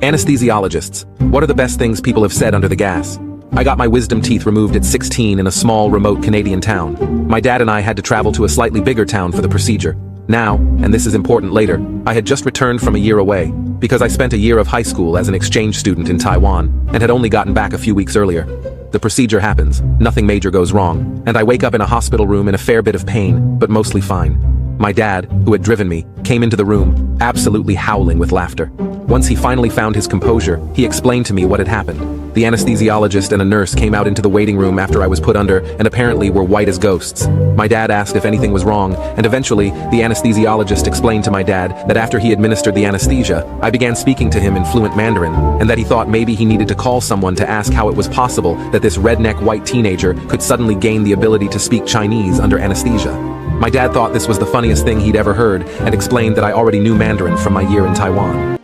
Anesthesiologists. What are the best things people have said under the gas? I got my wisdom teeth removed at 16 in a small, remote Canadian town. My dad and I had to travel to a slightly bigger town for the procedure. Now, and this is important later, I had just returned from a year away, because I spent a year of high school as an exchange student in Taiwan, and had only gotten back a few weeks earlier. The procedure happens, nothing major goes wrong, and I wake up in a hospital room in a fair bit of pain, but mostly fine. My dad, who had driven me, came into the room, absolutely howling with laughter. Once he finally found his composure, he explained to me what had happened. The anesthesiologist and a nurse came out into the waiting room after I was put under and apparently were white as ghosts. My dad asked if anything was wrong, and eventually, the anesthesiologist explained to my dad that after he administered the anesthesia, I began speaking to him in fluent Mandarin, and that he thought maybe he needed to call someone to ask how it was possible that this redneck white teenager could suddenly gain the ability to speak Chinese under anesthesia. My dad thought this was the funniest thing he'd ever heard and explained that I already knew Mandarin from my year in Taiwan.